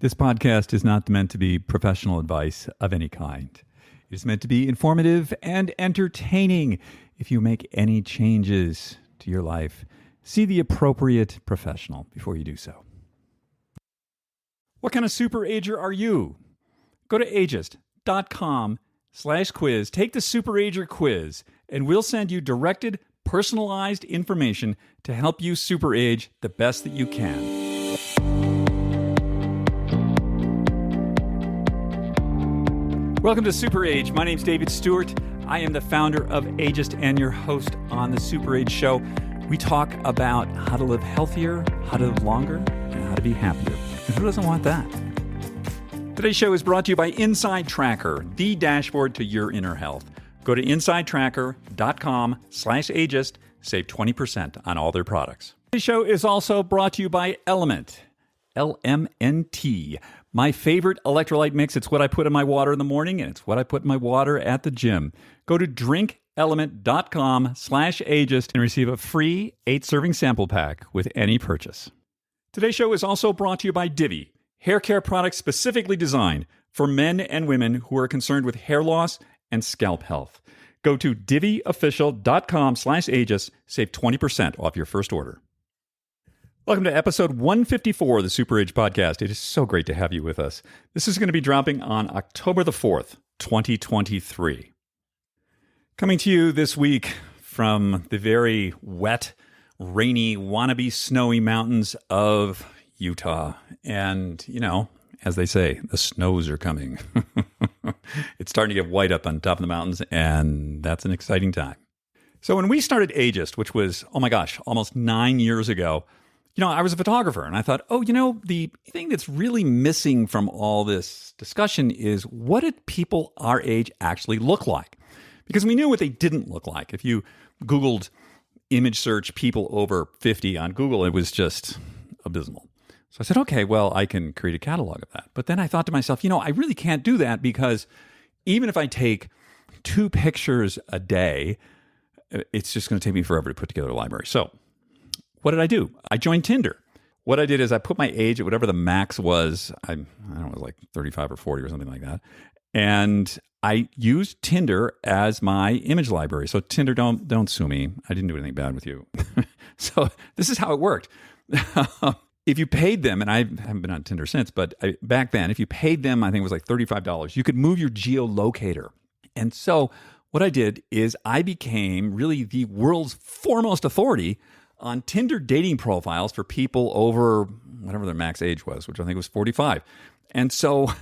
This podcast is not meant to be professional advice of any kind. It is meant to be informative and entertaining. If you make any changes to your life, see the appropriate professional before you do so. What kind of super ager are you? Go to AGEIST.com/quiz. Take the super ager quiz, and we'll send you directed, personalized information to help you super age the best that you can. Welcome to Super Age. My name's David Stewart. I am the founder of AGEIST and your host on the Super Age Show. We talk about how to live healthier, how to live longer, and how to be happier. And who doesn't want that? Today's show is brought to you by Inside Tracker, the dashboard to your inner health. Go to insidetracker.com/ageist. Save 20% on all their products. Today's show is also brought to you by Element, LMNT. My favorite electrolyte mix. It's what I put in my water in the morning, and it's what I put in my water at the gym. Go to drinkelement.com/ageist and receive a free 8-serving sample pack with any purchase. Today's show is also brought to you by Divi, hair care products specifically designed for men and women who are concerned with hair loss and scalp health. Go to diviofficial.com/ageist. Save 20% off your first order. Welcome to episode 154 of the Super Age Podcast. It is so great to have you with us. This is going to be dropping on October the 4th, 2023. Coming to you this week from the very wet, rainy, wannabe snowy mountains of Utah. And, you know, as they say, the snows are coming. It's starting to get white up on top of the mountains, and that's an exciting time. So when we started AGEIST, which was, oh my gosh, almost 9 years ago, I was a photographer, and I thought, the thing that's really missing from all this discussion is what did people our age actually look like? Because we knew what they didn't look like. If you Googled image search people over 50 on Google, it was just abysmal. So I said, okay, well, I can create a catalog of that. But then I thought to myself, I really can't do that because even if I take 2 pictures a day, it's just going to take me forever to put together a library. So what did I do? I joined Tinder. What I did is I put my age at whatever the max was. I don't know, it was like 35 or 40 or something like that. And I used Tinder as my image library. So Tinder, don't sue me. I didn't do anything bad with you. So this is how it worked. If you paid them, and I haven't been on Tinder since, but back then, if you paid them, I think it was like $35, you could move your geolocator. And so what I did is I became really the world's foremost authority on Tinder dating profiles for people over whatever their max age was, which I think was 45. And so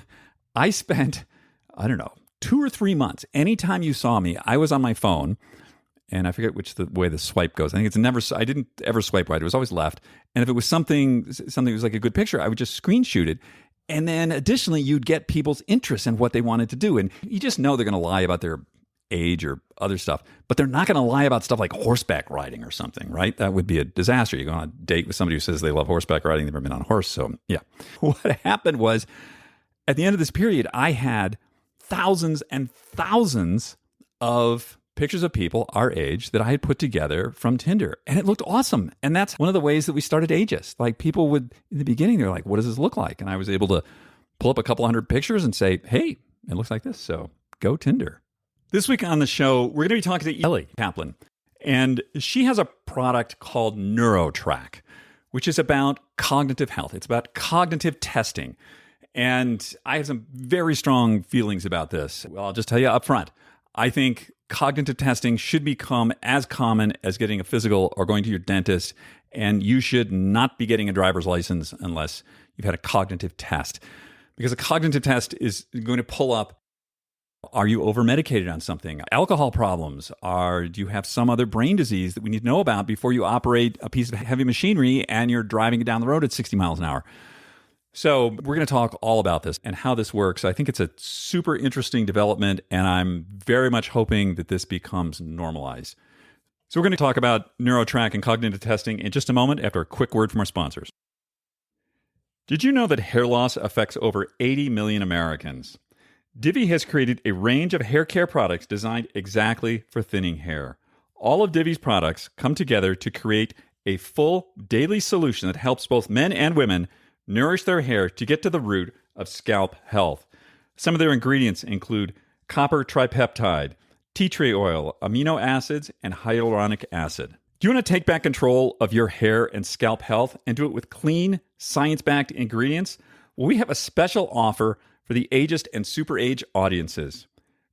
I spent, 2 or 3 months. Anytime you saw me, I was on my phone, and I forget the way the swipe goes. I think I didn't ever swipe right. It was always left. And if it was something that was like a good picture, I would just screenshot it. And then additionally, you'd get people's interest in what they wanted to do. And you just know they're going to lie about their age or other stuff, but they're not going to lie about stuff like horseback riding or something, right? That would be a disaster. You go on a date with somebody who says they love horseback riding, they've never been on a horse. So yeah, what happened was at the end of this period, I had thousands and thousands of pictures of people our age that I had put together from Tinder, and it looked awesome. And that's one of the ways that we started AGEIST. Like people would, in the beginning, they're like, what does this look like? And I was able to pull up a couple hundred pictures and say, hey, it looks like this. So go Tinder. This week on the show, we're going to be talking to Elli Kaplan, and she has a product called Neurotrack, which is about cognitive health. It's about cognitive testing, and I have some very strong feelings about this. Well, I'll just tell you up front, I think cognitive testing should become as common as getting a physical or going to your dentist, and you should not be getting a driver's license unless you've had a cognitive test, because a cognitive test is going to pull up, are you over-medicated on something? Alcohol problems? Do you have some other brain disease that we need to know about before you operate a piece of heavy machinery and you're driving it down the road at 60 miles an hour? So we're going to talk all about this and how this works. I think it's a super interesting development, and I'm very much hoping that this becomes normalized. So we're going to talk about Neurotrack and cognitive testing in just a moment after a quick word from our sponsors. Did you know that hair loss affects over 80 million Americans? Divi has created a range of hair care products designed exactly for thinning hair. All of Divi's products come together to create a full daily solution that helps both men and women nourish their hair to get to the root of scalp health. Some of their ingredients include copper tripeptide, tea tree oil, amino acids, and hyaluronic acid. Do you want to take back control of your hair and scalp health and do it with clean, science-backed ingredients? Well, we have a special offer for the ageist and super age audiences.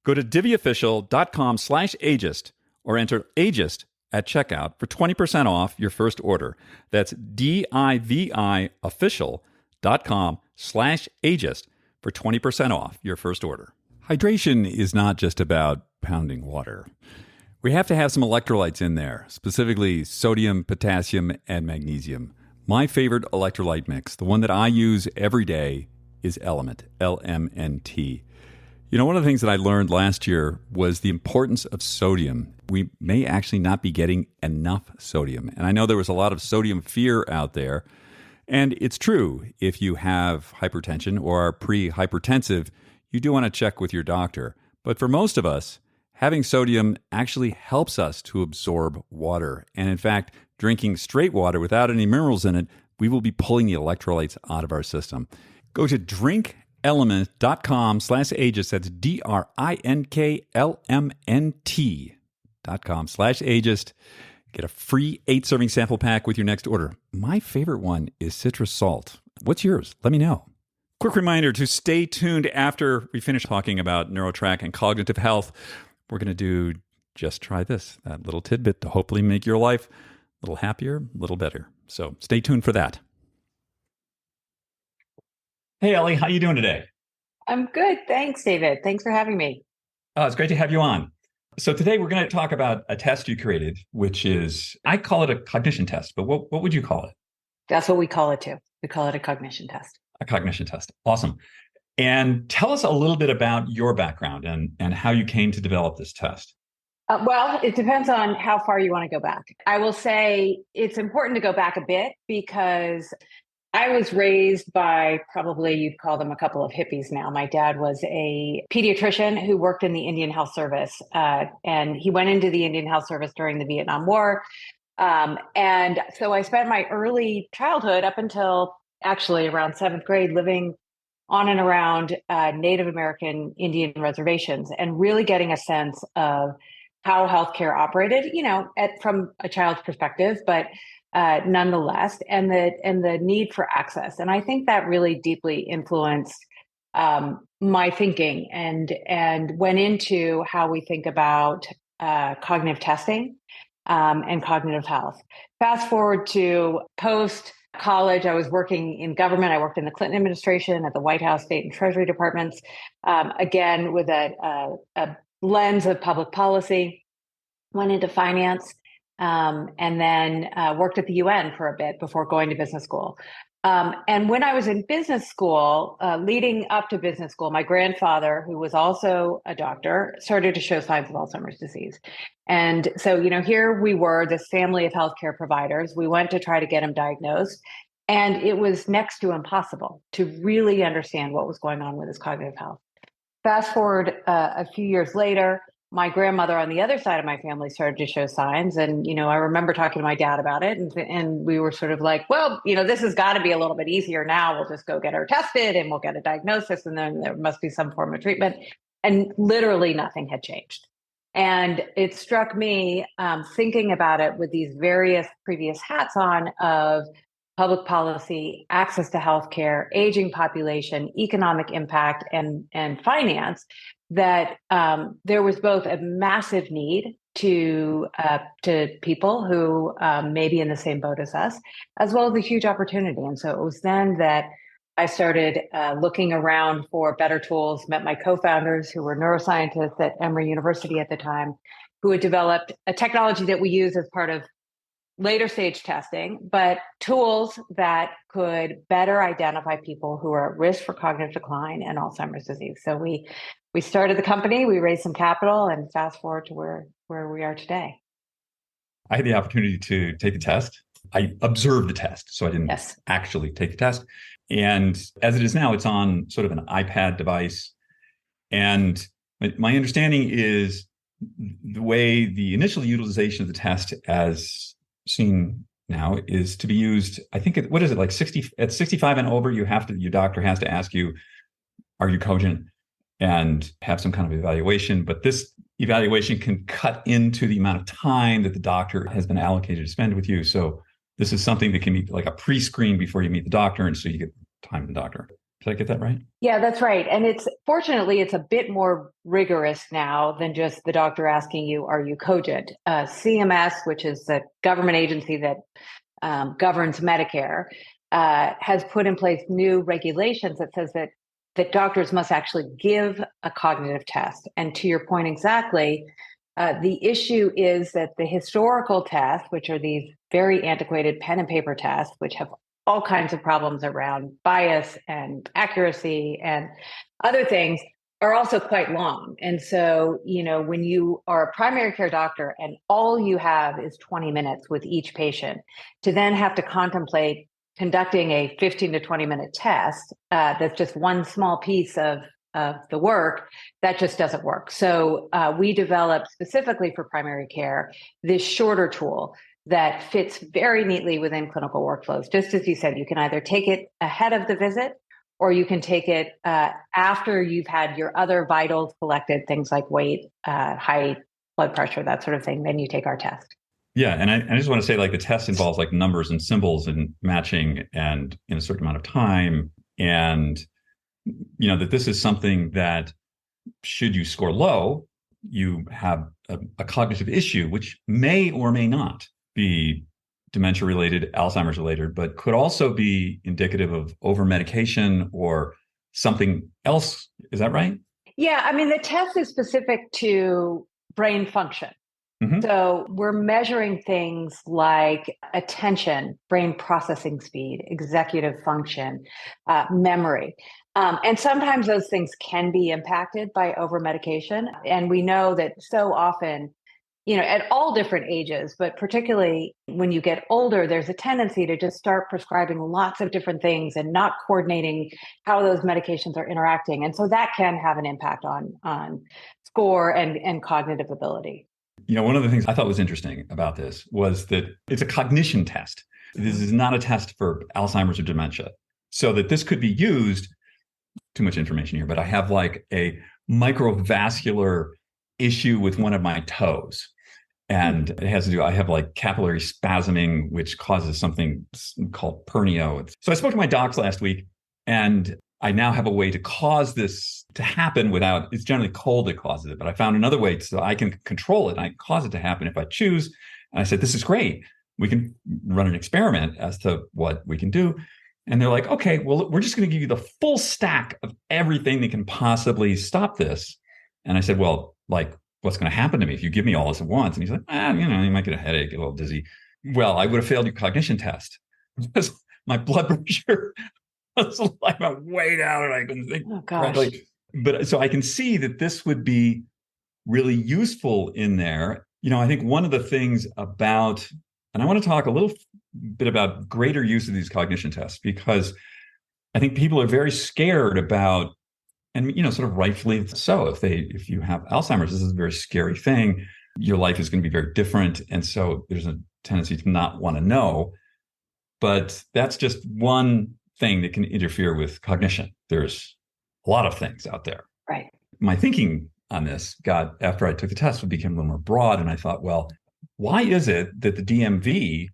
Go to diviofficial.com/ageist or enter ageist at checkout for 20% off your first order. That's diviofficial.com/ageist for 20% off your first order. Hydration is not just about pounding water. We have to have some electrolytes in there, specifically sodium, potassium, and magnesium. My favorite electrolyte mix, the one that I use every day, is Element, LMNT. You know, one of the things that I learned last year was the importance of sodium. We may actually not be getting enough sodium. And I know there was a lot of sodium fear out there. And it's true, if you have hypertension or are pre-hypertensive, you do want to check with your doctor. But for most of us, having sodium actually helps us to absorb water. And in fact, drinking straight water without any minerals in it, we will be pulling the electrolytes out of our system. Go to drinkelement.com/ageist. That's drinklmnt.com/ageist. Get a free 8-serving sample pack with your next order. My favorite one is citrus salt. What's yours? Let me know. Quick reminder to stay tuned after we finish talking about Neurotrack and cognitive health. We're going to do just try this, that little tidbit to hopefully make your life a little happier, a little better. So stay tuned for that. Hey, Elli, how you doing today? I'm good. Thanks, David. Thanks for having me. Oh, it's great to have you on. So today we're going to talk about a test you created, which is, I call it a cognition test, but what would you call it? That's what we call it too. We call it a cognition test. A cognition test. Awesome. And tell us a little bit about your background and how you came to develop this test. Well, it depends on how far you want to go back. I will say it's important to go back a bit because I was raised by probably you'd call them a couple of hippies now. My dad was a pediatrician who worked in the Indian Health Service, and he went into the Indian Health Service during the Vietnam War. And so I spent my early childhood up until actually around 7th grade living on and around Native American Indian reservations and really getting a sense of how healthcare operated, you know, from a child's perspective, but nonetheless, and the need for access. And I think that really deeply influenced my thinking and went into how we think about cognitive testing and cognitive health. Fast forward to post college, I was working in government. I worked in the Clinton administration at the White House, State and Treasury departments, again with a lens of public policy. Went into finance. And then worked at the UN for a bit before going to business school. And when I was in business school, leading up to business school, my grandfather, who was also a doctor, started to show signs of Alzheimer's disease. And so, you know, here we were, this family of healthcare providers. We went to try to get him diagnosed. And it was next to impossible to really understand what was going on with his cognitive health. Fast forward a few years later, my grandmother on the other side of my family started to show signs. And, you know, I remember talking to my dad about it and we were sort of like, well, you know, this has got to be a little bit easier now. We'll just go get her tested and we'll get a diagnosis and then there must be some form of treatment. And literally nothing had changed. And it struck me thinking about it with these various previous hats on of public policy, access to healthcare, aging population, economic impact, and finance, that there was both a massive need to people who may be in the same boat as us, as well as a huge opportunity. And so it was then that I started looking around for better tools, met my co-founders who were neuroscientists at Emory University at the time, who had developed a technology that we use as part of later stage testing, but tools that could better identify people who are at risk for cognitive decline and Alzheimer's disease. So we started the company, we raised some capital, and fast forward to where we are today. I had the opportunity to take the test. I observed the test, so I didn't actually take the test. And as it is now, it's on sort of an iPad device. And my understanding is the way the initial utilization of the test as seen now is to be used. I think what is it, like 60 at 65 and over, your doctor has to ask you, are you cogent, and have some kind of evaluation. But this evaluation can cut into the amount of time that the doctor has been allocated to spend with you. So this is something that can be like a pre-screen before you meet the doctor. And so you get time with the doctor. Did I get that right? Yeah, that's right. And fortunately, it's a bit more rigorous now than just the doctor asking you, are you cogent? CMS, which is the government agency that governs Medicare, has put in place new regulations that says that doctors must actually give a cognitive test. And to your point exactly, the issue is that the historical tests, which are these very antiquated pen and paper tests, which have all kinds of problems around bias and accuracy and other things, are also quite long. And so, when you are a primary care doctor and all you have is 20 minutes with each patient, to then have to contemplate conducting a 15 to 20 minute test, that's just one small piece of the work, that just doesn't work. So we developed specifically for primary care this shorter tool that fits very neatly within clinical workflows. Just as you said, you can either take it ahead of the visit, or you can take it after you've had your other vitals collected, things like weight, height, blood pressure, that sort of thing. Then you take our test. Yeah. And I just want to say, like, the test involves like numbers and symbols and matching and in a certain amount of time. And, that this is something that, should you score low, you have a cognitive issue, which may or may not be dementia related, Alzheimer's related, but could also be indicative of overmedication or something else. Is that right? Yeah. I mean, the test is specific to brain function. Mm-hmm. So we're measuring things like attention, brain processing speed, executive function, memory. And sometimes those things can be impacted by overmedication. And we know that so often, at all different ages, but particularly when you get older, there's a tendency to just start prescribing lots of different things and not coordinating how those medications are interacting. And so that can have an impact on score and cognitive ability. One of the things I thought was interesting about this was that it's a cognition test. This is not a test for Alzheimer's or dementia. So that this could be used, too much information here, but I have like a microvascular issue with one of my toes. And it has to do, I have like capillary spasming, which causes something called pernio. So I spoke to my docs last week, and I now have a way to cause this to happen without, it's generally cold that causes it, but I found another way so I can control it and I can cause it to happen if I choose. And I said, this is great. We can run an experiment as to what we can do. And they're like, okay, well, we're just going to give you the full stack of everything that can possibly stop this. And I said, well, like, what's going to happen to me if you give me all this at once? And he's like, you might get a headache, get a little dizzy. Well, I would have failed your cognition test because my blood pressure was like way down and I couldn't think correctly. But so I can see that this would be really useful in there. I think one of the things about, and I want to talk a little bit about greater use of these cognition tests, because I think people are very scared about, and sort of rightfully so, if you have Alzheimer's, this is a very scary thing. Your life is going to be very different. And so there's a tendency to not want to know. But that's just one thing that can interfere with cognition. There's a lot of things out there. Right. My thinking on this after I took the test, became a little more broad. And I thought, well, why is it that the DMV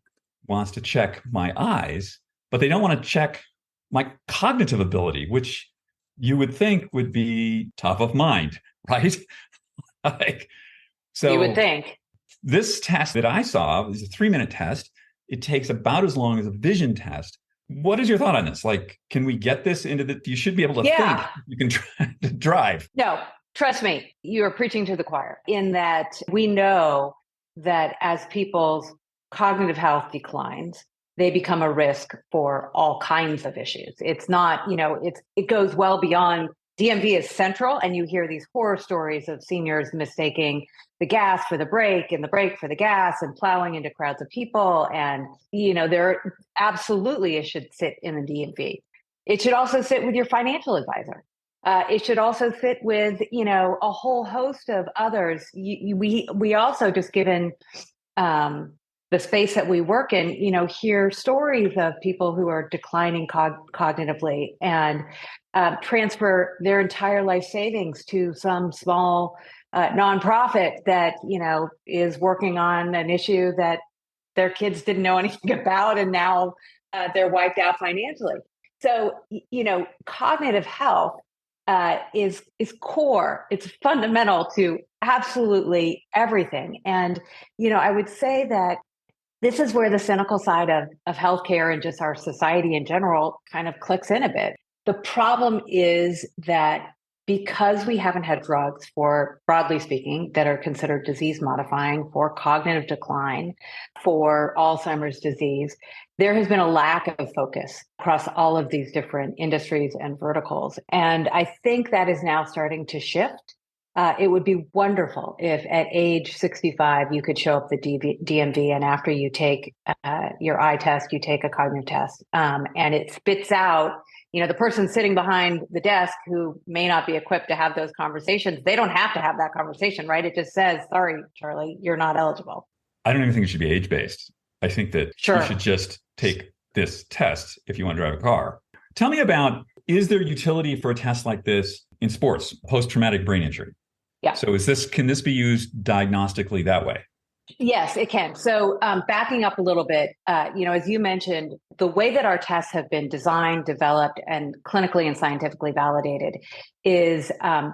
wants to check my eyes, but they don't want to check my cognitive ability, which you would think would be top of mind, right? So you would think. This test that I saw is a 3-minute test. It takes about as long as a vision test. What is your thought on this? Like, can we get this into you should be able to think. You can try to drive. No, trust me, you're preaching to the choir in that we know that as people's cognitive health declines, they become a risk for all kinds of issues. It's not, it goes well beyond. DMV is central, and you hear these horror stories of seniors mistaking the gas for the brake and the brake for the gas and plowing into crowds of people. And, there absolutely it should sit in the DMV. It should also sit with your financial advisor. It should also sit with, a whole host of others. We also just given the space that we work in, hear stories of people who are declining cognitively and transfer their entire life savings to some small nonprofit that, is working on an issue that their kids didn't know anything about, and now they're wiped out financially. So, cognitive health is core. It's fundamental to absolutely everything. And, I would say that this is where the cynical side of healthcare and just our society in general kind of clicks in a bit. The problem is that because we haven't had drugs for, broadly speaking, that are considered disease modifying for cognitive decline, for Alzheimer's disease, there has been a lack of focus across all of these different industries and verticals. And I think that is now starting to shift. It would be wonderful if at age 65, you could show up the DMV, and after you take your eye test, you take a cognitive test, and it spits out, the person sitting behind the desk who may not be equipped to have those conversations. They don't have to have that conversation, right? It just says, sorry, Charlie, you're not eligible. I don't even think it should be age-based. I think that you should just take this test if you want to drive a car. Tell me about, is there utility for a test like this in sports, post-traumatic brain injury? Yeah. So can this be used diagnostically that way? Yes, it can. So backing up a little bit, as you mentioned, the way that our tests have been designed, developed, and clinically and scientifically validated is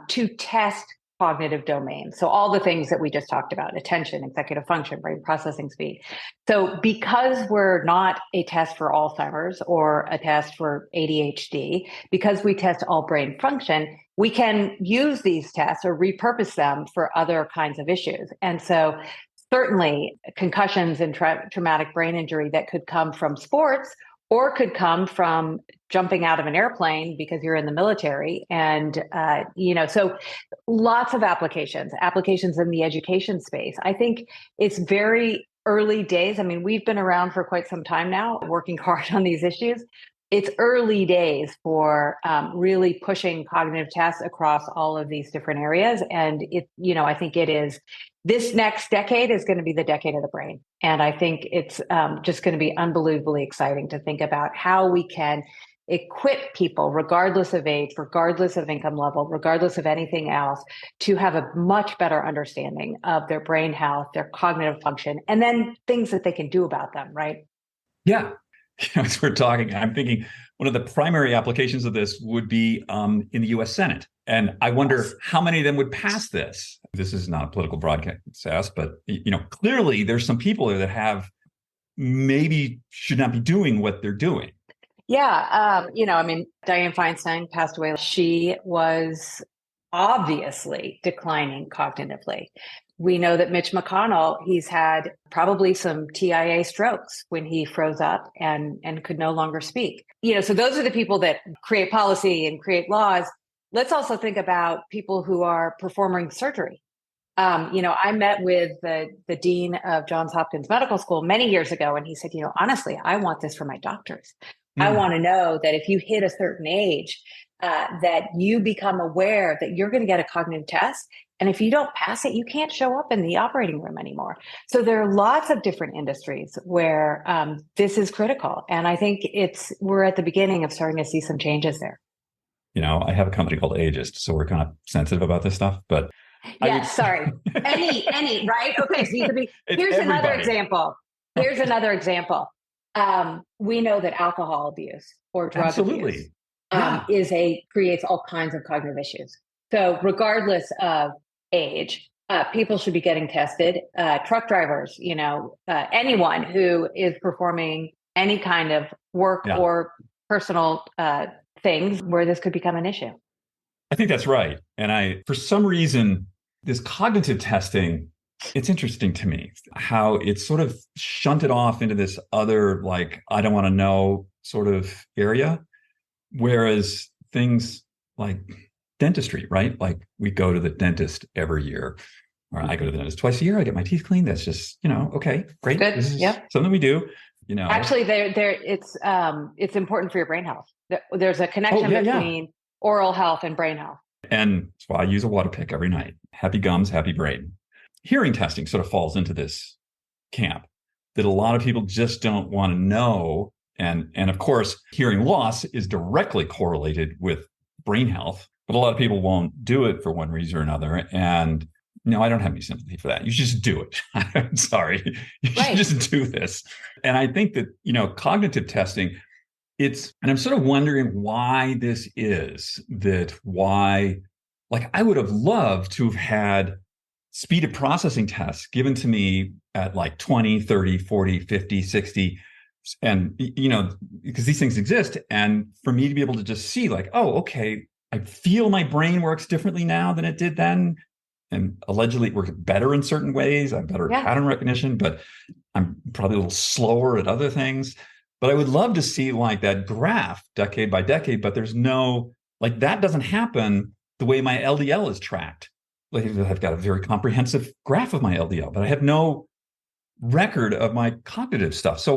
to test cognitive domains. So all the things that we just talked about: attention, executive function, brain processing speed. So because we're not a test for Alzheimer's or a test for ADHD, because we test all brain function, we can use these tests or repurpose them for other kinds of issues. And so certainly concussions and traumatic brain injury that could come from sports or could come from jumping out of an airplane because you're in the military. And, so lots of applications in the education space. I think it's very early days. I mean, we've been around for quite some time now, working hard on these issues. It's early days for really pushing cognitive tests across all of these different areas. And I think this next decade is going to be the decade of the brain. And I think it's just going to be unbelievably exciting to think about how we can equip people, regardless of age, regardless of income level, regardless of anything else, to have a much better understanding of their brain health, their cognitive function, and then things that they can do about them, right? Yeah. As we're talking, I'm thinking one of the primary applications of this would be in the U.S. Senate. And I wonder how many of them would pass this. This is not a political broadcast, but clearly there's some people there that have maybe should not be doing what they're doing. Yeah. Dianne Feinstein passed away. She was obviously declining cognitively. We know that Mitch McConnell, he's had probably some TIA strokes when he froze up and could no longer speak. So those are the people that create policy and create laws. Let's also think about people who are performing surgery. I met with the dean of Johns Hopkins Medical School many years ago, and he said, honestly, I want this for my doctors. I want to know that if you hit a certain age, that you become aware that you're going to get a cognitive test. And if you don't pass it, you can't show up in the operating room anymore. So there are lots of different industries where this is critical. And I think we're at the beginning of starting to see some changes there. I have a company called AGEIST, so we're kind of sensitive about this stuff, but yes, sorry. Any, right? Okay. So you could be, here's another example. We know that alcohol abuse or drug abuse creates all kinds of cognitive issues. So regardless of age, people should be getting tested. Truck drivers, anyone who is performing any kind of work or personal things where this could become an issue. I think that's right. And for some reason, this cognitive testing, it's interesting to me how it's sort of shunted off into this other, I don't want to know sort of area. Whereas things like dentistry, right? Like we go to the dentist every year, or I go to the dentist twice a year. I get my teeth cleaned. That's just, okay, great. Good. This is something we do. Actually, it's important for your brain health. There's a connection between oral health and brain health. And that's why I use a water pick every night. Happy gums, happy brain. Hearing testing sort of falls into this camp. that a lot of people just don't want to know. And of course, hearing loss is directly correlated with brain health, but a lot of people won't do it for one reason or another. And no, I don't have any sympathy for that. You should just do it. I'm sorry. You should just do this. And I think that, cognitive testing, and I'm sort of wondering why this is, like I would have loved to have had speed of processing tests given to me at like 20, 30, 40, 50, 60. And, because these things exist. And for me to be able to just see like, oh, okay, I feel my brain works differently now than it did then. And allegedly it works better in certain ways. I have better pattern recognition, but I'm probably a little slower at other things. But I would love to see like that graph decade by decade, but there's no, like that doesn't happen the way my LDL is tracked. Like I've got a very comprehensive graph of my LDL, but I have no record of my cognitive stuff. So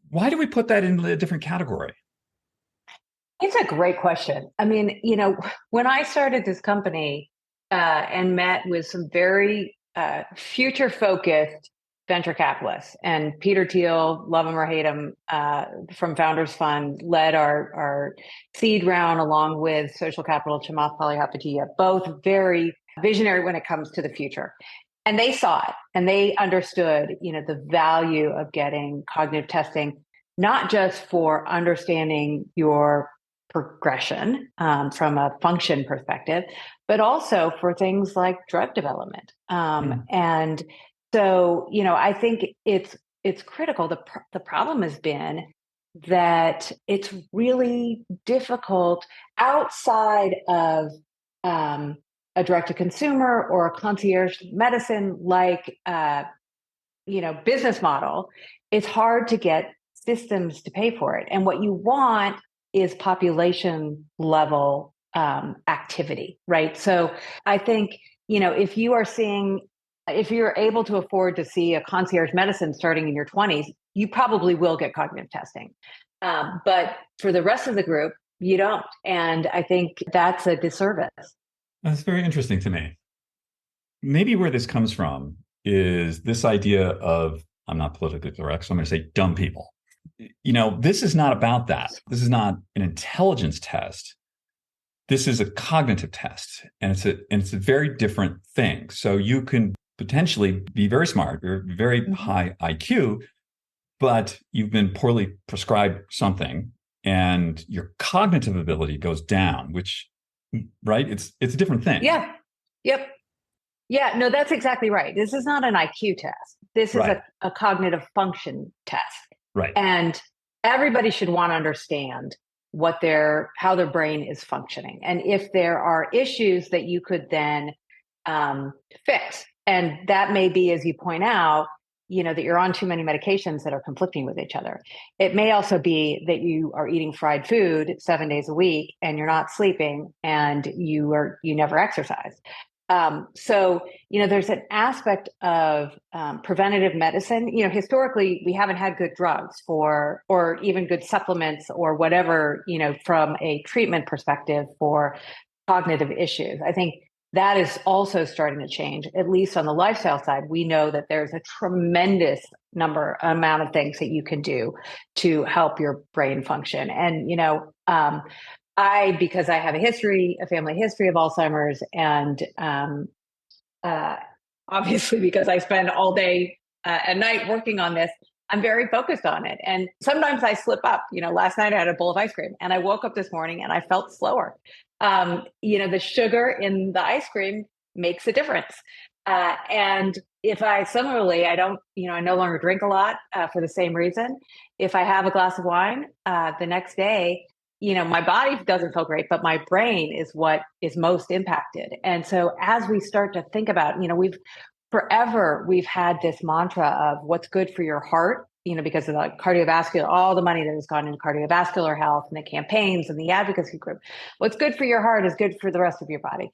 why do we put that in a different category? It's a great question. I mean, when I started this company and met with some very future-focused venture capitalists, and Peter Thiel, love him or hate him, from Founders Fund, led our seed round along with Social Capital, Chamath Palihapitiya, both very visionary when it comes to the future. And they saw it and they understood, the value of getting cognitive testing, not just for understanding your progression from a function perspective, but also for things like drug development. And so, I think it's critical. The problem has been that it's really difficult outside of a direct-to-consumer or a concierge medicine like business model. It's hard to get systems to pay for it, and what you want is population level activity, right? So I think if you're able to afford to see a concierge medicine starting in your 20s, you probably will get cognitive testing, but for the rest of the group, you don't, and I think that's a disservice. That's very interesting to me. Maybe where this comes from is this idea of, I'm not politically correct, so I'm going to say dumb people. This is not about that. This is not an intelligence test. This is a cognitive test, and it's a very different thing. So you can potentially be very smart or very high IQ, but you've been poorly prescribed something, and your cognitive ability goes down, which, right? It's a different thing. Yeah. Yep. Yeah. No, that's exactly right. This is not an IQ test. This is a cognitive function test. Right. And everybody should want to understand how their brain is functioning. And if there are issues that you could then fix, and that may be, as you point out, that you're on too many medications that are conflicting with each other. It may also be that you are eating fried food 7 days a week and you're not sleeping and you never exercise. So, there's an aspect of preventative medicine. Historically, we haven't had good drugs or even good supplements or whatever, from a treatment perspective for cognitive issues. I think that is also starting to change, at least on the lifestyle side. We know that there's a tremendous amount of things that you can do to help your brain function. And, because I have a family history of Alzheimer's, and obviously because I spend all day and night working on this, I'm very focused on it. And sometimes I slip up. Last night I had a bowl of ice cream and I woke up this morning and I felt slower. The sugar in the ice cream makes a difference. And if I no longer drink a lot for the same reason. If I have a glass of wine the next day, my body doesn't feel great, but my brain is what is most impacted. And so as we start to think about, we've had this mantra of what's good for your heart, because of the cardiovascular, all the money that has gone into cardiovascular health and the campaigns and the advocacy group. What's good for your heart is good for the rest of your body.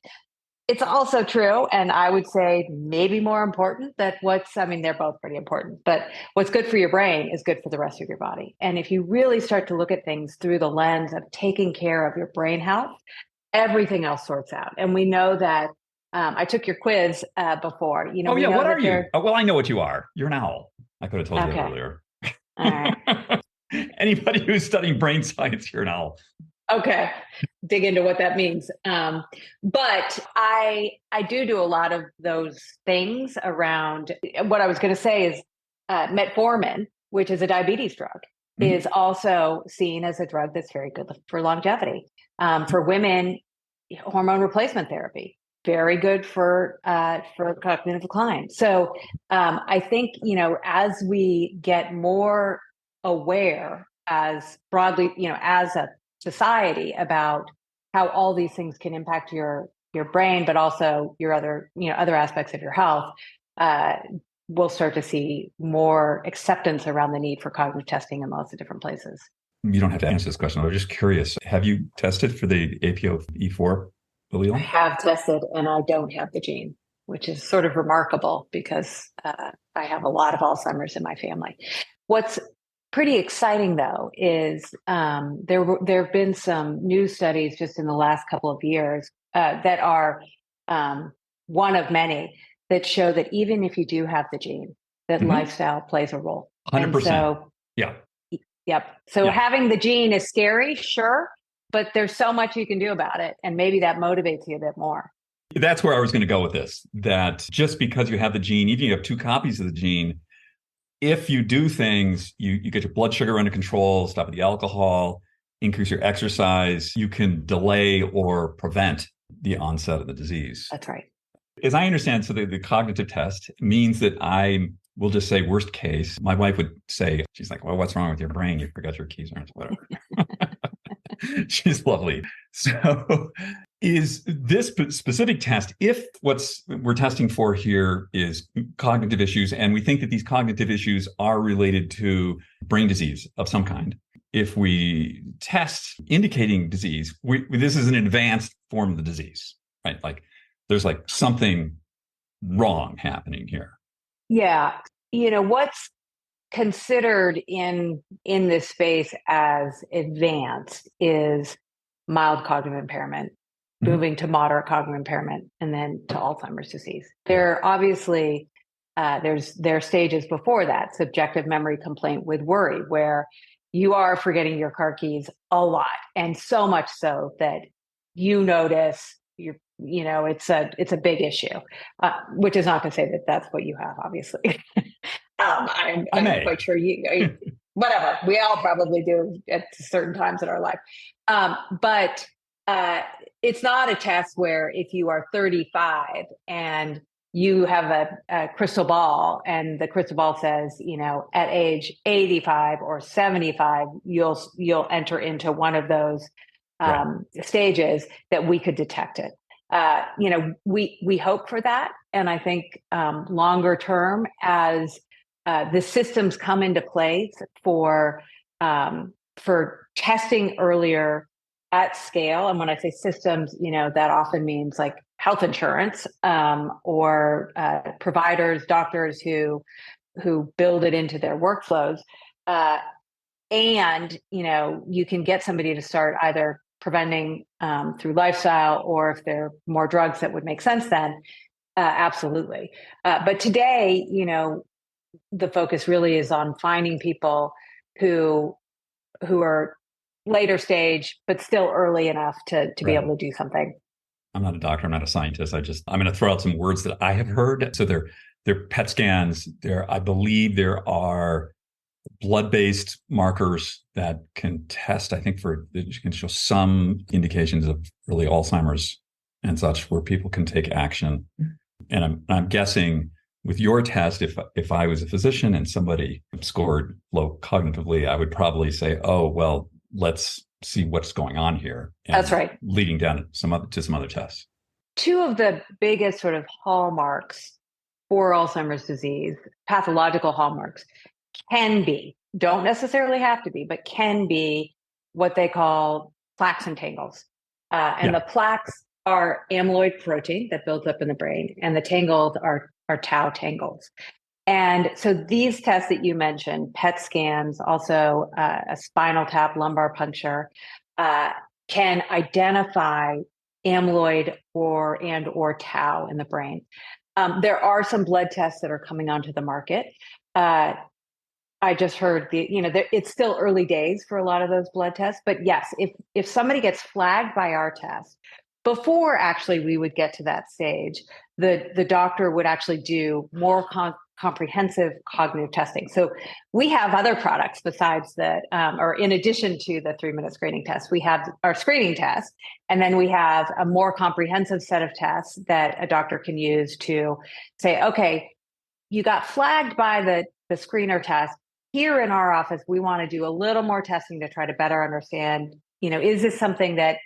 It's also true, and I would say maybe more important, that they're both pretty important, but what's good for your brain is good for the rest of your body. And if you really start to look at things through the lens of taking care of your brain health, everything else sorts out. And we know that I took your quiz before. Oh, we yeah. know What that are you? Oh, well, I know what you are. You're an owl. I could have told you that Okay. earlier. All right. Anybody who's studying brain science, you're an owl. Okay. Dig into what that means. But I do a lot of those things around. What I was going to say is metformin, which is a diabetes drug, is also seen as a drug that's very good for longevity. For women, hormone replacement therapy, very good for cognitive decline. So I think, as we get more aware as broadly, as a society about how all these things can impact your brain, but also your other aspects of your health, we'll start to see more acceptance around the need for cognitive testing in lots of different places. You don't have to answer this question. I was just curious. Have you tested for the APOE4 allele? I have tested, and I don't have the gene, which is sort of remarkable because I have a lot of Alzheimer's in my family. What's pretty exciting, though, is there have been some new studies just in the last couple of years that are one of many that show that even if you do have the gene, that lifestyle plays a role. 100%. And so, yeah. Yep. So having the gene is scary, sure, but there's so much you can do about it. And maybe that motivates you a bit more. That's where I was going to go with this, that just because you have the gene, even if you have two copies of the gene, if you do things, you get your blood sugar under control, stop with the alcohol, increase your exercise, you can delay or prevent the onset of the disease. That's right. As I understand, so the cognitive test means that I will just say worst case. My wife would say, she's like, well, what's wrong with your brain? You forgot your keys or whatever. She's lovely. So is this specific test, if we're testing for here is cognitive issues, and we think that these cognitive issues are related to brain disease of some kind, if we test indicating disease, this is an advanced form of the disease, right? Like there's like something wrong happening here. Yeah. What's considered in this space as advanced is mild cognitive impairment, moving to moderate cognitive impairment, and then to Alzheimer's disease. There obviously there are stages before that, subjective memory complaint with worry, where you are forgetting your car keys a lot, and so much so that you notice it's a big issue, which is not to say that that's what you have, obviously. I'm quite sure whatever, we all probably do at certain times in our life. But it's not a test where if you are 35 and you have a crystal ball and the crystal ball says, at age 85 or 75, you'll enter into one of those stages that we could detect it. We hope for that. And I think longer term, as the systems come into place for testing earlier at scale. And when I say systems, that often means like health insurance or providers, doctors who build it into their workflows. And, you can get somebody to start either preventing through lifestyle, or if there are more drugs that would make sense, then absolutely. But today, the focus really is on finding people who are later stage, but still early enough to be able to do something. I'm not a doctor. I'm not a scientist. I'm going to throw out some words that I have heard. So they're PET scans. I believe there are blood-based markers that can test, I think that can show some indications of early Alzheimer's and such, where people can take action. And I'm guessing with your test, if I was a physician and somebody scored low cognitively, I would probably say, oh, well, let's see what's going on here. And that's right. Leading down to some other tests. Two of the biggest sort of hallmarks for Alzheimer's disease, pathological hallmarks, don't necessarily have to be, but can be what they call plaques and tangles. The plaques are amyloid protein that builds up in the brain, and the tangles are tau tangles. And so these tests that you mentioned, PET scans, also a spinal tap, lumbar puncture, can identify amyloid or tau in the brain. There are some blood tests that are coming onto the market. I just heard it's still early days for a lot of those blood tests, but yes, if somebody gets flagged by our test, before actually we would get to that stage, the doctor would actually do more comprehensive cognitive testing. So we have other products besides that, or in addition to the 3-minute screening test, we have our screening test, and then we have a more comprehensive set of tests that a doctor can use to say, okay, you got flagged by the screener test. Here in our office, we want to do a little more testing to try to better understand, is this something that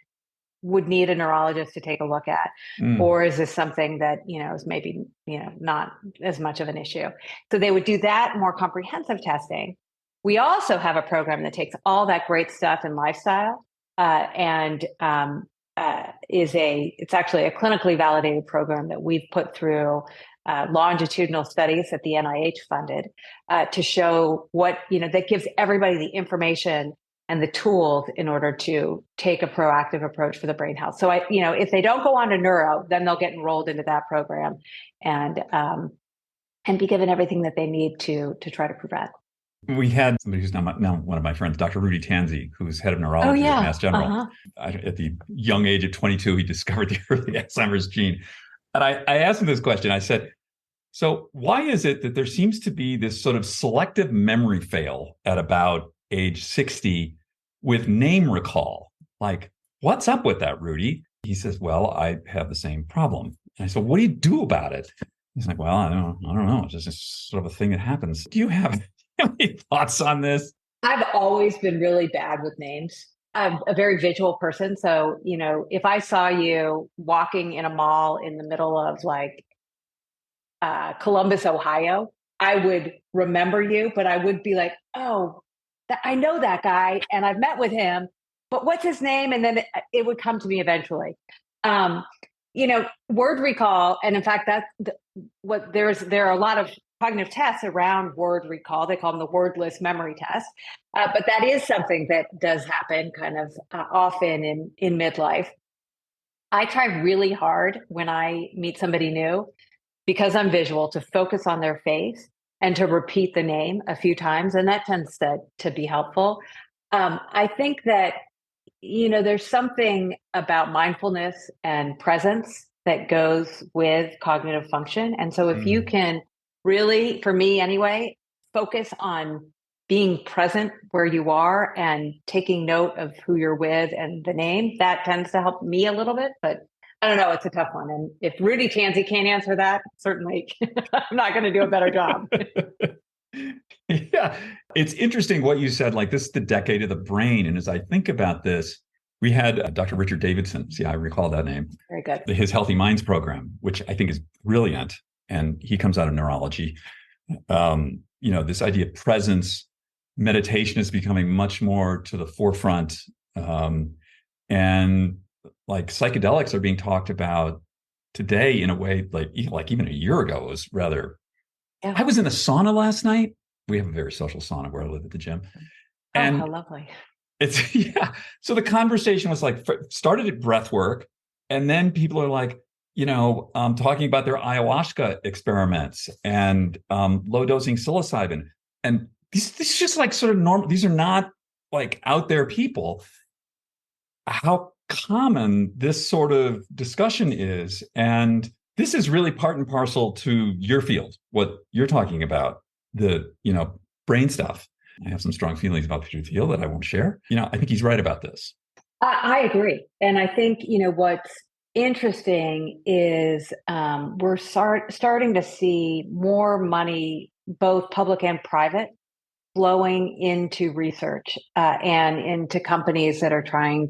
would need a neurologist to take a look at, or is this something that, is maybe, not as much of an issue? So they would do that more comprehensive testing. We also have a program that takes all that great stuff in lifestyle and it's actually a clinically validated program that we've put through longitudinal studies that the NIH funded to show what, that gives everybody the information and the tools in order to take a proactive approach for the brain health. So if they don't go on to neuro, then they'll get enrolled into that program and be given everything that they need to try to prevent. We had somebody who's now one of my friends, Dr. Rudy Tanzi, who's head of neurology at Mass General. Uh-huh. At the young age of 22, he discovered the early Alzheimer's gene. And I asked him this question. I said, so why is it that there seems to be this sort of selective memory fail at about age 60 with name recall? Like, what's up with that, Rudy? He says, well, I have the same problem. And I said, what do you do about it? He's like, well, I don't know. It's just sort of a thing that happens. Do you have any thoughts on this? I've always been really bad with names. I'm a very visual person. So, if I saw you walking in a mall in the middle of like Columbus, Ohio, I would remember you, but I would be like, oh, I know that guy and I've met with him, but what's his name? And then it would come to me eventually. Word recall. And in fact, there are a lot of cognitive tests around word recall. They call them the wordless memory test. But that is something that does happen kind of often in midlife. I try really hard when I meet somebody new, because I'm visual, to focus on their face and to repeat the name a few times. And that tends to be helpful. I think that, there's something about mindfulness and presence that goes with cognitive function. And so if you can really, for me anyway, focus on being present where you are and taking note of who you're with and the name, that tends to help me a little bit. But I don't know, it's a tough one. And if Rudy Tanzi can't answer that, certainly I'm not going to do a better job. Yeah, it's interesting what you said, like this is the decade of the brain. And as I think about this, we had Dr. Richard Davidson. See, I recall that name. Very good. His Healthy Minds program, which I think is brilliant. And he comes out of neurology. This idea of presence, meditation is becoming much more to the forefront. And like psychedelics are being talked about today in a way like even a year ago was rather. Yeah. I was in a sauna last night. We have a very social sauna where I live at the gym. And how lovely. It's So the conversation was like started at breath work. And then people are like, talking about their ayahuasca experiments and low dosing psilocybin. And these are just like sort of normal. These are not like out there people. How common this sort of discussion is. And this is really part and parcel to your field, what you're talking about, the, brain stuff. I have some strong feelings about the field that I won't share. I think he's right about this. I agree. And I think, what's interesting is we're starting to see more money, both public and private, flowing into research and into companies that are trying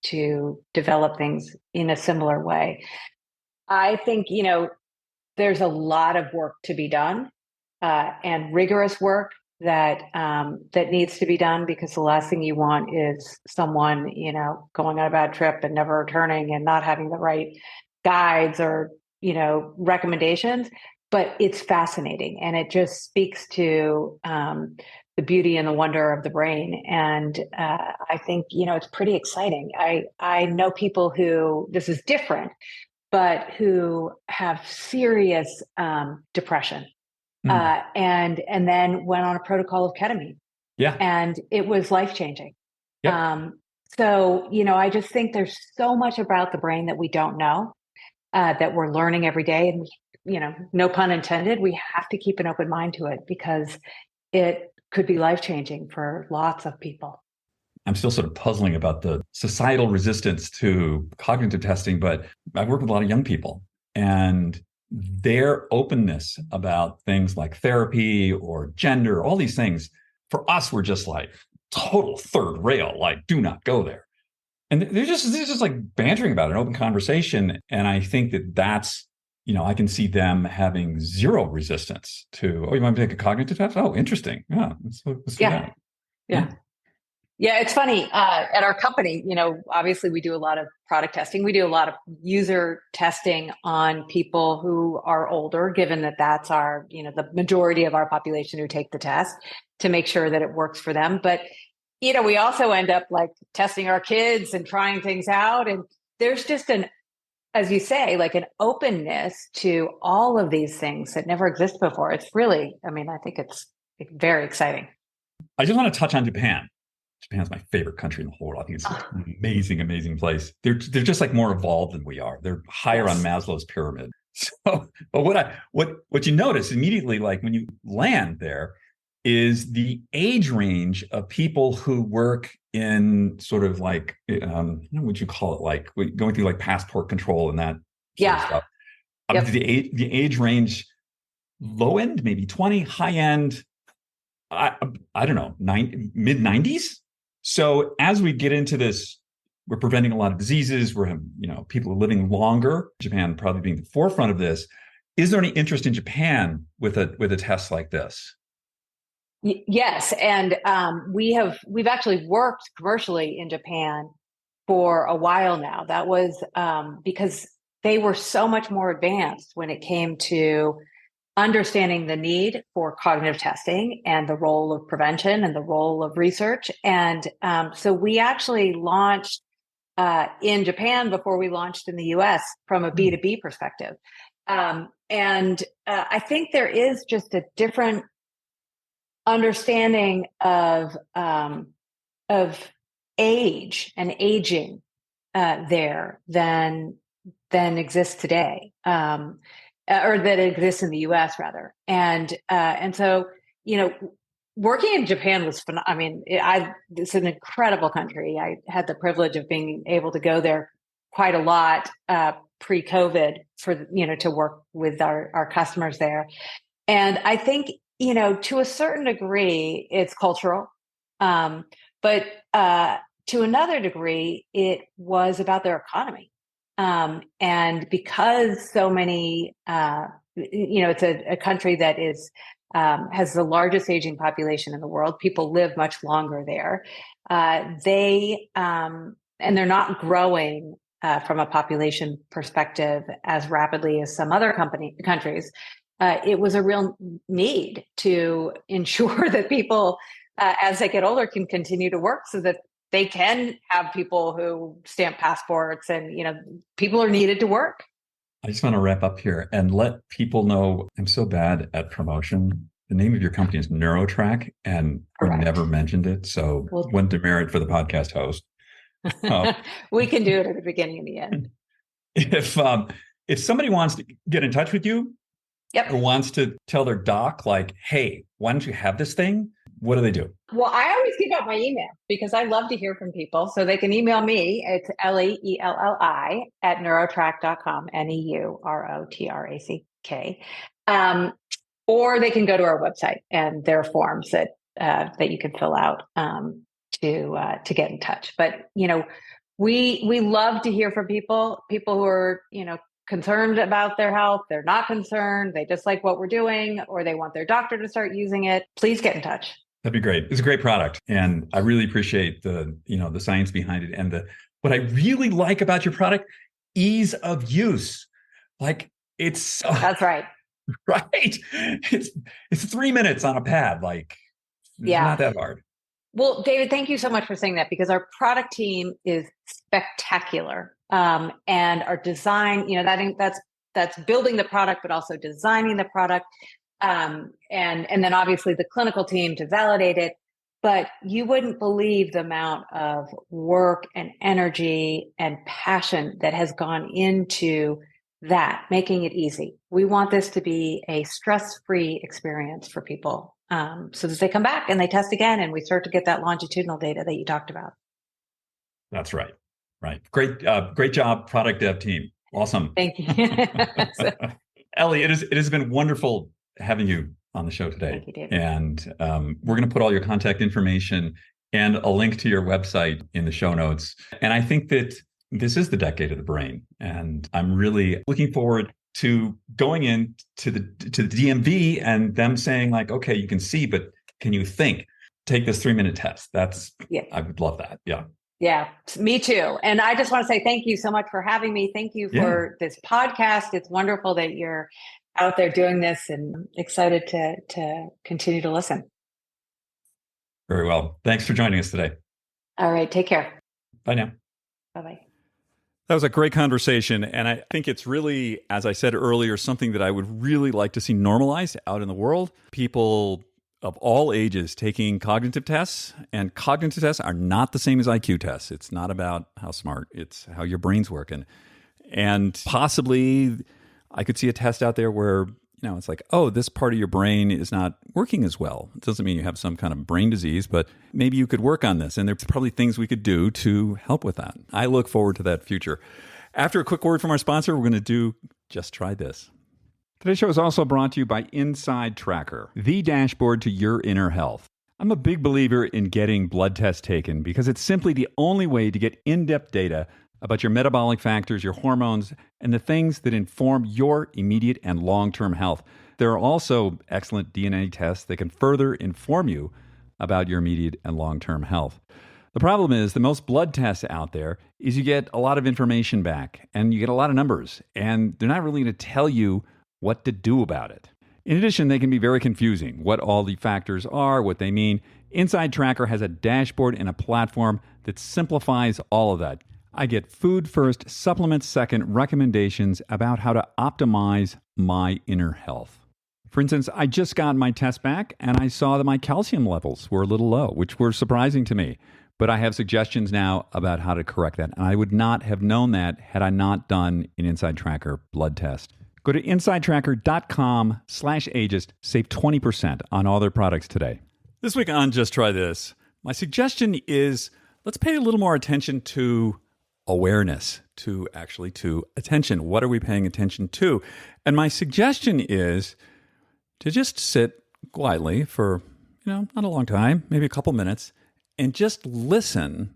to develop things in a similar way. I think, there's a lot of work to be done and rigorous work that needs to be done, because the last thing you want is someone, going on a bad trip and never returning and not having the right guides or, recommendations. But it's fascinating. And it just speaks to the beauty and the wonder of the brain. And I think, it's pretty exciting. I know people who, this is different, but who have serious depression and then went on a protocol of ketamine. Yeah. And it was life-changing. Yep. So, I just think there's so much about the brain that we don't know, that we're learning every day. And, no pun intended, we have to keep an open mind to it because it could be life-changing for lots of people. I'm still sort of puzzling about the societal resistance to cognitive testing, but I work with a lot of young people and their openness about things like therapy or gender, all these things, for us, we're just like total third rail, like do not go there. And they're just like bantering about an open conversation. And I think that's, I can see them having zero resistance to, oh, you want to take a cognitive test? Oh, interesting. Yeah. Let's do that. Yeah. Yeah, it's funny. At our company, obviously we do a lot of product testing. We do a lot of user testing on people who are older, given that that's our, the majority of our population who take the test to make sure that it works for them. But, we also end up like testing our kids and trying things out. And there's just as you say, like an openness to all of these things that never existed before. It's really, I think it's very exciting. I just want to touch on Japan. Japan's my favorite country in the whole world. I think it's an amazing, amazing place. They're just like more evolved than we are. They're higher on Maslow's pyramid. So, but what you notice immediately, like when you land there, is the age range of people who work in sort of like, what would you call it? Like going through like passport control and that sort of stuff. Yep. The age range, low end, maybe 20, high end, I don't know, mid 90s. So as we get into this, we're preventing a lot of diseases. We're, people are living longer. Japan probably being the forefront of this. Is there any interest in Japan with a test like this? Yes, and we've actually worked commercially in Japan for a while now. That was because they were so much more advanced when it came to understanding the need for cognitive testing and the role of prevention and the role of research. And so we actually launched in Japan before we launched in the US from a B2B perspective. And I think there is just a different understanding of age and aging there than exists today. Or that exists in the US rather. And so, working in Japan was fun. It's an incredible country. I had the privilege of being able to go there quite a lot pre-COVID for, to work with our customers there. And I think, to a certain degree, it's cultural. But to another degree, it was about their economy. And because so many, it's a country that is has the largest aging population in the world. People live much longer there. And they're not growing from a population perspective as rapidly as some other countries. It was a real need to ensure that people, as they get older, can continue to work so that they can have people who stamp passports and, people are needed to work. I just want to wrap up here and let people know I'm so bad at promotion. The name of your company is Neurotrack and we never mentioned it. So one demerit for the podcast host. We can do it at the beginning and the end. If somebody wants to get in touch with you or wants to tell their doc, like, hey, why don't you have this thing? What do they do? Well, I always give out my email because I love to hear from people. So they can email me. It's Elli, ELLI, at neurotrack.com, NEUROTRACK. Or they can go to our website and there are forms that you can fill out to get in touch. But, we love to hear from people who are, concerned about their health. They're not concerned. They just like what we're doing, or they want their doctor to start using it. Please get in touch. That'd be great. It's a great product. And I really appreciate the science behind it. And what I really like about your product, ease of use. Like that's right. Right. It's 3 minutes on a pad. Like It's not that hard. Well, David, thank you so much for saying that, because our product team is spectacular. And our design, that's building the product, but also designing the product. And then obviously the clinical team to validate it. But you wouldn't believe the amount of work and energy and passion that has gone into that, making it easy. We want this to be a stress-free experience for people, so that they come back and they test again, and we start to get that longitudinal data that you talked about. That's right. Right. Great job, product dev team. Awesome. Thank you. Elli, it has been wonderful having you on the show today. Thank you, David. And we're going to put all your contact information and a link to your website in the show notes. And I think that this is the decade of the brain. And I'm really looking forward to going in to the DMV and them saying like, okay, you can see, but can you think? Take this 3-minute test. I would love that. Yeah. Yeah, me too. And I just want to say thank you so much for having me. Thank you for this podcast. It's wonderful that you're out there doing this, and excited to continue to listen. Very well. Thanks for joining us today. All right. Take care. Bye now. Bye-bye. That was a great conversation. And I think it's really, as I said earlier, something that I would really like to see normalized out in the world. People of all ages taking cognitive tests, and cognitive tests are not the same as IQ tests. It's not about how smart, it's how your brain's working. And possibly I could see a test out there where, it's like, oh, this part of your brain is not working as well. It doesn't mean you have some kind of brain disease, but maybe you could work on this. And there's probably things we could do to help with that. I look forward to that future. After a quick word from our sponsor, we're going to do Just Try This. Today's show is also brought to you by Inside Tracker, the dashboard to your inner health. I'm a big believer in getting blood tests taken because it's simply the only way to get in-depth data about your metabolic factors, your hormones, and the things that inform your immediate and long-term health. There are also excellent DNA tests that can further inform you about your immediate and long-term health. The problem is that most blood tests out there is you get a lot of information back and you get a lot of numbers, and they're not really going to tell you what to do about it. In addition, they can be very confusing, what all the factors are, what they mean. Inside Tracker has a dashboard and a platform that simplifies all of that. I get food first, supplements second recommendations about how to optimize my inner health. For instance, I just got my test back and I saw that my calcium levels were a little low, which were surprising to me. But I have suggestions now about how to correct that. And I would not have known that had I not done an Inside Tracker blood test. Go to insidetracker.com/ageist. Save 20% on all their products today. This week on Just Try This, my suggestion is let's pay a little more attention to awareness, to attention. What are we paying attention to? And my suggestion is to just sit quietly for, not a long time, maybe a couple minutes, and just listen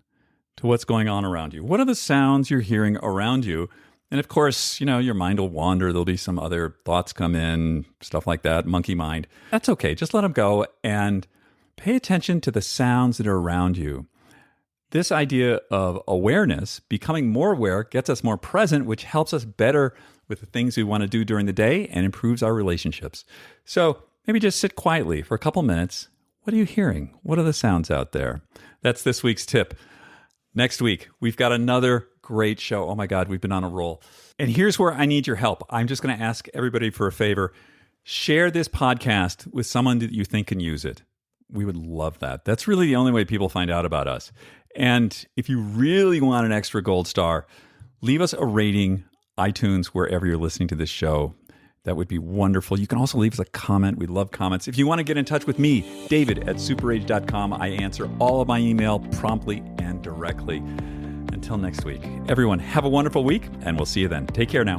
to what's going on around you. What are the sounds you're hearing around you? And of course, your mind will wander. There'll be some other thoughts come in, stuff like that, monkey mind. That's okay. Just let them go and pay attention to the sounds that are around you. This idea of awareness, becoming more aware, gets us more present, which helps us better with the things we want to do during the day and improves our relationships. So maybe just sit quietly for a couple minutes. What are you hearing? What are the sounds out there? That's this week's tip. Next week, we've got another great show. Oh my God, we've been on a roll. And here's where I need your help. I'm just going to ask everybody for a favor. Share this podcast with someone that you think can use it. We would love that. That's really the only way people find out about us. And if you really want an extra gold star, leave us a rating, iTunes, wherever you're listening to this show. That would be wonderful. You can also leave us a comment. We love comments. If you want to get in touch with me, David@superage.com. I answer all of my email promptly and directly. Until next week, everyone, have a wonderful week, and we'll see you then. Take care now.